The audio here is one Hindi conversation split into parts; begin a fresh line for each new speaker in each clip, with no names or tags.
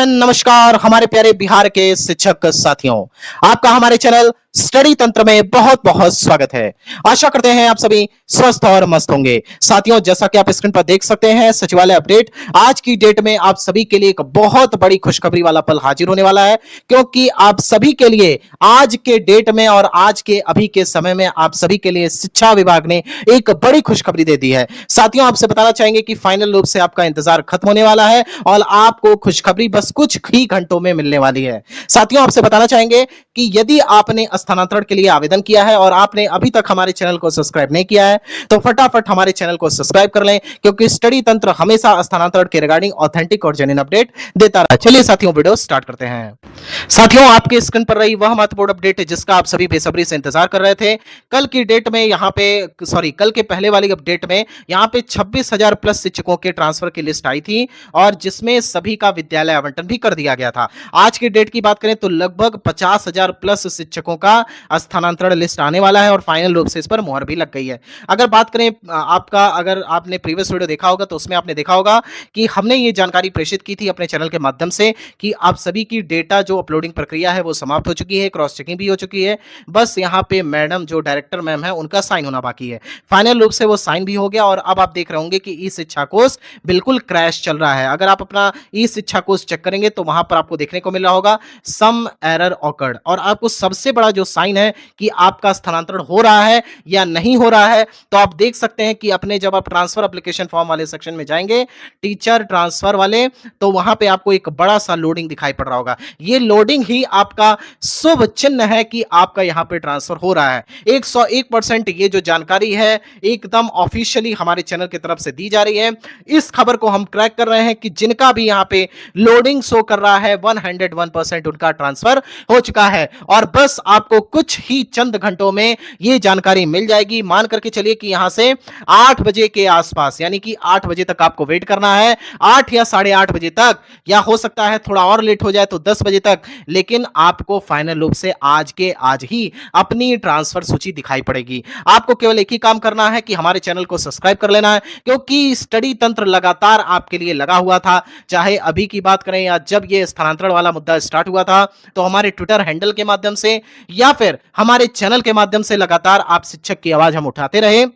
नमस्कार हमारे प्यारे बिहार के शिक्षक साथियों, आपका हमारे चैनल स्टडी तंत्र में बहुत बहुत स्वागत है। आशा करते हैं आप सभी स्वस्थ और मस्त होंगे। साथियों, जैसा कि आप स्क्रीन पर देख सकते हैं, सचिवालय अपडेट आज की डेट में आप सभी के लिए एक बहुत बड़ी खुशखबरी वाला पल हाजिर होने वाला है, क्योंकि आप सभी के लिए आज के डेट में और आज के अभी के समय में आप सभी के लिए शिक्षा विभाग ने एक बड़ी खुशखबरी दे दी है। साथियों, आपसे बताना चाहेंगे कि फाइनल रूप से आपका इंतजार खत्म होने वाला है और आपको खुशखबरी बस कुछ ही घंटों में मिलने वाली है। साथियों, आपसे बताना चाहेंगे कि यदि आपने स्थानांतरण के लिए आवेदन किया है और आपने अभी तक हमारे चैनल को सब्सक्राइब नहीं किया है तो फटाफट हमारे चैनल को सब्सक्राइब कर लें, क्योंकि स्टडी तंत्र हमेशा स्थानांतरण के रिगार्डिंग ऑथेंटिक और जेन्युइन अपडेट देता रहा। चलिए साथियों, वीडियो स्टार्ट करते हैं। साथियों, आपके स्क्रीन पर रही वह महत्वपूर्ण अपडेट है जिसका आप सभी बेसब्री से इंतजार कर रहे थे। कल की डेट में यहाँ पे कल के पहले वाली अपडेट में यहाँ पे 26,000 प्लस शिक्षकों के ट्रांसफर की लिस्ट आई थी और जिसमें सभी का विद्यालय आवंटन भी कर दिया गया था। आज की डेट की बात करें तो लगभग 50,000 प्लस शिक्षकों का स्थानांतरण लिस्ट आने वाला है और फाइनल रूप से इस पर मुहर भी लग गई है। अगर बात करें अगर आपने प्रीवियस वीडियो देखा होगा तो उसमें आपने देखा होगा कि हमने ये जानकारी प्रेषित की थी अपने चैनल के माध्यम से कि आप सभी की डेटा जो अपलोडिंग प्रक्रिया है वो समाप्त हो चुकी है, क्रॉस चेकिंग भी हो चुकी है। बस यहाँ पे मैडम जो डायरेक्टर मैम है उनका साइन होना बाकी है। फाइनल रूप से वो साइन भी हो गया और अब आप देख रहे होंगे कि ई शिक्षा कोर्स बिल्कुल क्रैश चल रहा है। अगर आप अपना ई शिक्षा कोर्स चेक करेंगे तो वहां पर आपको देखने को मिल रहा होगा सम एरर ऑकर्ड, और आपको सबसे बड़ा जो साइन है कि आपका स्थानांतरण हो रहा है या नहीं हो रहा है, तो आप देख सकते हैं कि अपने जब आप ट्रांसफर एप्लीकेशन फॉर्म वाले सेक्शन में जाएंगे, टीचर ट्रांसफर वाले, तो वहां पे आपको एक बड़ा सा लोडिंग दिखाई पड़ रहा होगा। ये लोडिंग ही आपका शुभ चिन्ह है कि आपका यहां पे ट्रांसफर हो रहा है। 101% ये जो जानकारी है एकदम ऑफिशियली हमारे चैनल की तरफ से दी जा रही है। इस खबर को हम क्रैक कर रहे हैं कि जिनका भी यहां पे लोडिंग शो कर रहा है 101% उनका ट्रांसफर हो चुका है और बस आपको कुछ ही चंद घंटों में ये जानकारी मिल जाएगी। मान करके चलिए कि यहां से 8 बजे के आसपास, यानी कि 8 बजे तक आपको वेट करना है, 8 या 8:30 बजे तक, या हो सकता है थोड़ा और लेट हो जाए तो 10 बजे तक, लेकिन आपको फाइनल रूप से आज के आज ही अपनी ट्रांसफर सूची दिखाई पड़ेगी। आपको केवल एक ही काम करना है कि हमारे चैनल को सब्सक्राइब कर लेना है, क्योंकि स्टडी तंत्र लगातार आपके लिए लगा हुआ था। चाहे अभी की बात करें या जब ये स्थानांतरण वाला मुद्दा स्टार्ट हुआ था, तो हमारे ट्विटर हैंडल के माध्यम से या फिर हमारे चैनल के माध्यम से लगातार आप शिक्षक की आवाज हम उठाते रहे।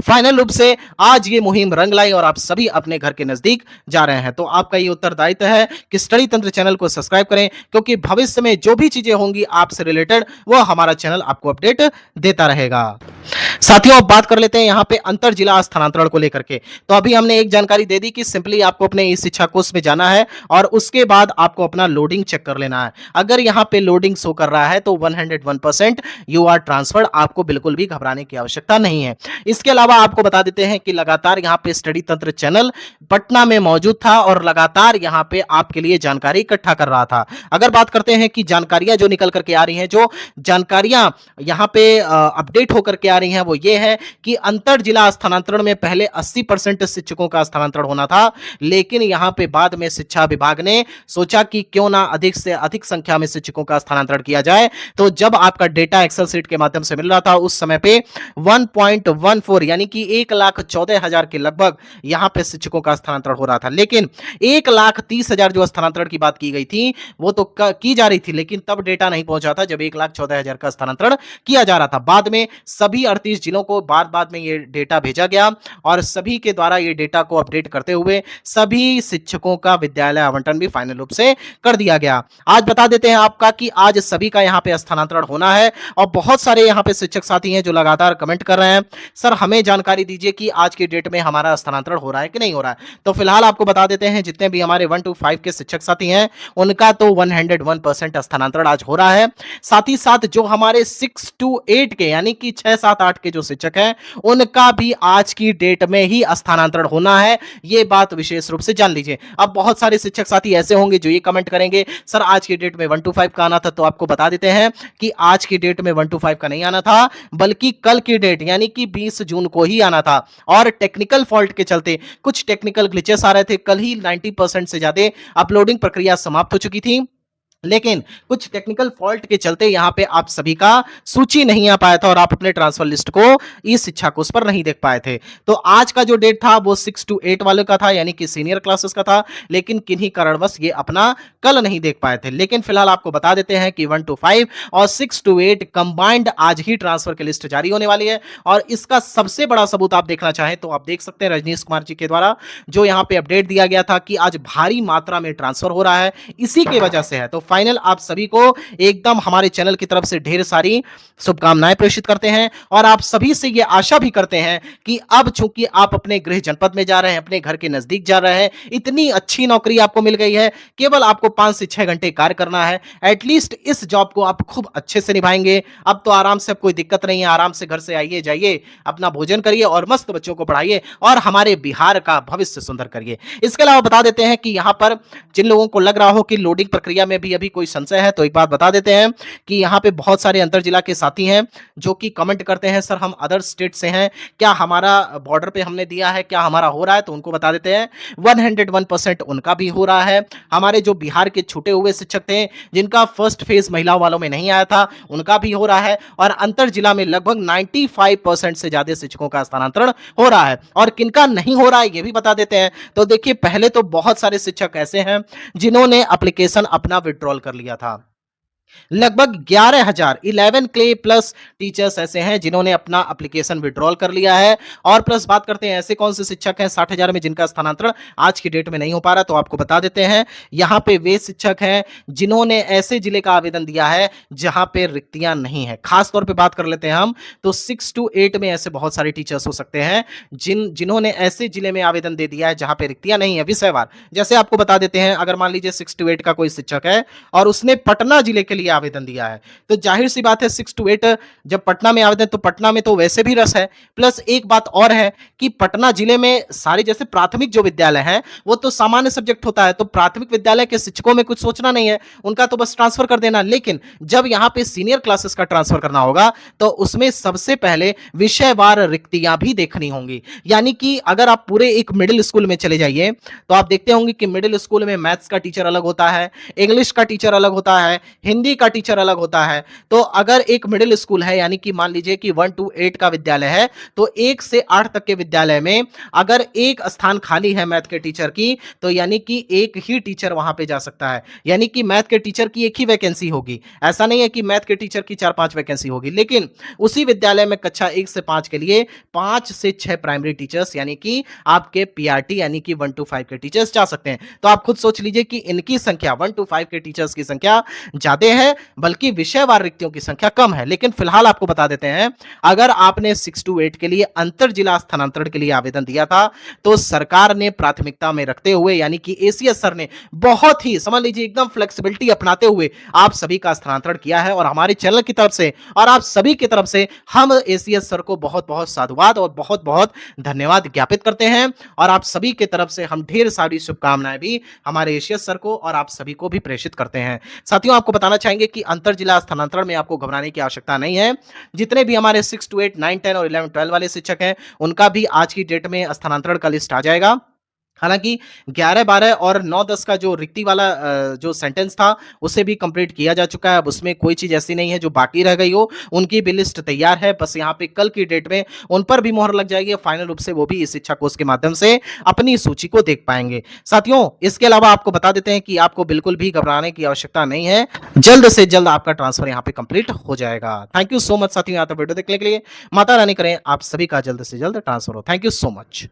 फाइनल रूप से आज ये मुहिम रंग लाई और आप सभी अपने घर के नजदीक जा रहे हैं। तो आपका ये उत्तरदायित्व है कि स्टडी तंत्र चैनल को सब्सक्राइब करें, क्योंकि भविष्य में जो भी चीजें होंगी आपसे रिलेटेड वो हमारा चैनल आपको अपडेट देता रहेगा। साथियों, अब बात कर लेते हैं यहाँ पे अंतर जिला स्थानांतरण को लेकर के। तो अभी हमने एक जानकारी दे दी कि सिंपली आपको अपने इस शिक्षा कोर्स में जाना है और उसके बाद आपको अपना लोडिंग चेक कर लेना है। अगर यहाँ पे लोडिंग शो कर रहा है तो 101% यू आर ट्रांसफर्ड, आपको बिल्कुल भी घबराने की आवश्यकता नहीं है। इसके अलावा आपको बता देते हैं कि लगातार यहाँ पे स्टडी तंत्र चैनल पटना में मौजूद था और लगातार यहाँ पे आपके लिए जानकारी इकट्ठा कर रहा था। अगर बात करते हैं कि जानकारियां जो निकल करके आ रही हैं, जो जानकारियां यहाँ पे अपडेट होकर के आ रही हैं वो ये है कि अंतर जिला स्थानांतरण में पहले 80% शिक्षकों का स्थानांतरण होना था, लेकिन यहां पे बाद में शिक्षा विभाग ने सोचा कि क्यों ना अधिक से अधिक संख्या में शिक्षकों का स्थानांतरण किया जाए। तो जब आपका डेटा एक्सेल शीट के माध्यम से मिल रहा था उस समय पे 1.14 यानी कि 1,14,000 के लगभग यहां पे शिक्षकों का स्थानांतरण हो रहा था, लेकिन 1,30,000 जो स्थानांतरण की बात की गई थी वो तो की जा रही थी, लेकिन तब डेटा नहीं पहुंचा था जब 1,14,000 का स्थानांतरण किया जा रहा था। बाद में सभी 38 जिलों को बाद में ये डेटा भेजा गया और सभी के द्वारा ये डेटा को अपडेट करते हुए सभी शिक्षकों का विद्यालय आवंटन भी फाइनल रूप से कर दिया गया। आज बता देते हैं आपका कि आज सभी का यहाँ पे स्थानांतरण होना है और बहुत सारे यहाँ पे शिक्षक साथी हैं जो लगातार कमेंट कर रहे हैं, सर हमें जानकारी दीजिए कि आज की डेट में हमारा स्थानांतरण हो रहा है कि नहीं हो रहा है। तो फिलहाल आपको बता देते हैं जितने भी हमारे 1 to 5 के शिक्षक साथी हैं उनका तो 101% स्थानांतरण आज हो रहा है। साथ ही साथ जो हमारे 6 to 8 के यानी कि 6, 7, 8 के जो शिक्षक हैं उनका भी आज की डेट में ही स्थानांतरण होना है, ये बात विशेष रूप से जान लीजिए। अब बहुत सारे शिक्षक साथी ऐसे होंगे जो ये कमेंट करेंगे, सर आज की डेट में 1 to 5 का आना था, तो आपको बता देते हैं कि आज की डेट में 1 to 5 का नहीं आना था, बल्कि कल की डेट यानी कि 20 जून को ही आना था और टेक्निकल फॉल्ट के चलते कुछ टेक्निकल ग्लिचेस आ रहे थे। कल ही 90% से ज्यादा अपलोडिंग प्रक्रिया समाप्त हो चुकी थी लेकिन कुछ टेक्निकल फॉल्ट के चलते यहाँ पे आप सभी का सूची नहीं आ पाया था और आप अपने ट्रांसफर लिस्ट को ई शिक्षा कोष पर नहीं देख पाए थे। तो आज का जो डेट था वो 6 to 8 वाले का था, यानी कि सीनियर क्लासेस का था, लेकिन किन्हीं कारणवश ये अपना कल नहीं देख पाए थे। लेकिन फिलहाल आपको बता देते हैं कि 1 to 5 और 6 to 8 कंबाइंड आज ही ट्रांसफर की लिस्ट जारी होने वाली है। और इसका सबसे बड़ा सबूत आप देखना चाहें तो आप देख सकते हैं रजनीश कुमार जी के द्वारा जो यहाँ पे अपडेट दिया गया था कि आज भारी मात्रा में ट्रांसफर हो रहा है, इसी की वजह से है। तो फाइनल आप सभी को एकदम हमारे चैनल की तरफ से ढेर सारी शुभकामनाएं प्रेषित करते हैं और आप सभी से ये आशा भी करते हैं कि अब चूंकि आप अपने गृह जनपद में जा रहे हैं, अपने घर के नजदीक जा रहे हैं, इतनी अच्छी नौकरी आपको मिल गई है, केवल आपको 5 से 6 घंटे कार्य करना है, एटलीस्ट इस जॉब को आप खूब अच्छे से निभाएंगे। अब तो आराम से, अब कोई दिक्कत नहीं है, आराम से घर से आइए जाइए, अपना भोजन करिए और मस्त बच्चों को पढ़ाइए और हमारे बिहार का भविष्य सुंदर करिए। इसके अलावा बता देते हैं कि यहाँ पर जिन लोगों को लग रहा हो कि लोडिंग प्रक्रिया में भी अभी कोई संशय है, तो एक बात बता देते हैं कि यहाँ पे बहुत सारे अंतर जिला के साथी हैं जो कि कमेंट करते हैं सर हम अदर स्टेट से हैं, क्या हमारा बॉर्डर पे हमने दिया है, क्या हमारा हो रहा है? तो उनको बता देते हैं 101% उनका भी हो रहा है। हमारे जो बिहार के छूटे हुए शिक्षक थे जिनका फर्स्ट फेज महिलाओं वालों में नहीं आया था, उनका भी हो रहा है। और अंतर जिला में लगभग 95% से ज्यादा शिक्षकों का स्थानांतरण हो रहा है। और किनका नहीं हो रहा है ये भी बता देते हैं। तो देखिए, पहले तो बहुत सारे शिक्षक ऐसे हैं जिन्होंने एप्लीकेशन अपना विड्रॉल कर लिया था। लगभग 11,000 11 के प्लस टीचर्स ऐसे हैं जिन्होंने अपना एप्लीकेशन विड्रॉल कर लिया है। और प्लस बात करते हैं ऐसे कौन से शिक्षक हैं 60,000 में जिनका स्थानांतरण आज की डेट में नहीं हो पा रहा, तो आपको बता देते हैं यहाँ पे वे शिक्षक हैं जिन्होंने ऐसे जिले का आवेदन दिया है जहां पे रिक्तियां नहीं है। खास तौर पे बात कर लेते हैं हम, तो 6 to 8 में ऐसे बहुत सारे टीचर्स हो सकते हैं जिन्होंने ऐसे जिले में आवेदन दे दिया है जहां पे रिक्तियां नहीं है विषयवार। जैसे आपको बता देते हैं, अगर मान लीजिए 6 to 8 का कोई शिक्षक है और उसने पटना जिले के लिए आवेदन दिया है, तो जाहिर सी बात है 6 to 8 जब पटना में आवेदन, तो पटना में तो वैसे भी रस है। प्लस एक बात और है कि पटना जिले में सारे जैसे प्राथमिक जो विद्यालय हैं वो तो सामान्य सब्जेक्ट होता है, तो प्राथमिक विद्यालय के शिक्षकों में कुछ सोचना नहीं है, उनका तो बस ट्रांसफर कर देना। लेकिन जब यहां पे सीनियर क्लासेस का ट्रांसफर करना होगा तो उसमें सबसे पहले विषयवार रिक्तियां भी देखनी होंगी। यानी कि अगर आप पूरे एक मिडिल स्कूल में चले जाइए तो आप देखते होंगे कि मिडिल स्कूल में मैथ्स का टीचर अलग होता है, इंग्लिश का टीचर अलग होता है, हिंदी का टीचर अलग होता है। तो अगर एक मिडिल स्कूल है, यानी कि मान लीजिए कि 1 to 8 का विद्यालय है, तो 1 से 8 तक के विद्यालय में अगर एक स्थान खाली है मैथ के टीचर की, तो यानी कि एक ही टीचर वहां पे जा सकता है। यानी कि मैथ के टीचर की एक ही वैकेंसी होगी। ऐसा नहीं है कि मैथ के टीचर की 4-5 वैकेंसी होगी, लेकिन उसी विद्यालय में कक्षा 1 से 5 के लिए 5 से 6 प्राइमरी टीचर्स यानी कि आपके पीआरटी यानी कि 1 to 5 के टीचर्स जा सकते हैं। तो आप खुद सोच लीजिए कि इनकी संख्या 1 to 5 के टीचर्स की संख्या ज्यादा है, बल्कि विषयवार रिक्तियों की संख्या कम है। लेकिन फिलहाल आपको बता देते हैं, अगर आपने 6 to 8 के लिए अंतर जिला स्थानांतरण के लिए आवेदन दिया था, तो सरकार ने प्राथमिकता में रखते हुए, यानी कि एसीएस सर ने बहुत ही समझ लीजिए एकदम फ्लेक्सिबिलिटी अपनाते हुए आप सभी का स्थानांतरण किया है। और हमारे चैनल की तरफ से और आप सभी की तरफ से हम एसीएस सर को बहुत बहुत साधुवाद और बहुत बहुत धन्यवाद ज्ञापित करते हैं। और आप सभी की तरफ से हम ढेर सारी शुभकामनाएं भी हमारे एसीएस सर को और आप सभी को भी प्रेषित करते हैं। साथियों, आपको बताना चाहेंगे कि अंतर जिला स्थानांतरण में आपको घबराने की आवश्यकता नहीं है। जितने भी हमारे 6 to 8 9 10 और 11 12 वाले शिक्षक हैं, उनका भी आज की डेट में स्थानांतरण का लिस्ट आ जाएगा। हालांकि 11 12 और 9 10 का जो रिक्ति वाला जो सेंटेंस था उसे भी कंप्लीट किया जा चुका है। अब उसमें कोई चीज ऐसी नहीं है जो बाकी रह गई हो, उनकी भी लिस्ट तैयार है। बस यहाँ पे कल की डेट में उन पर भी मोहर लग जाएगी। फाइनल रूप से वो भी इस शिक्षा कोष के माध्यम से अपनी सूची को देख पाएंगे। साथियों, इसके अलावा आपको बता देते हैं कि आपको बिल्कुल भी घबराने की आवश्यकता नहीं है, जल्द से जल्द आपका ट्रांसफर यहाँ पे कंप्लीट हो जाएगा। थैंक यू सो मच साथियों, यहाँ तक वीडियो देखने के लिए। माता रानी करें आप सभी का जल्द से जल्द ट्रांसफर हो। Thank you so much.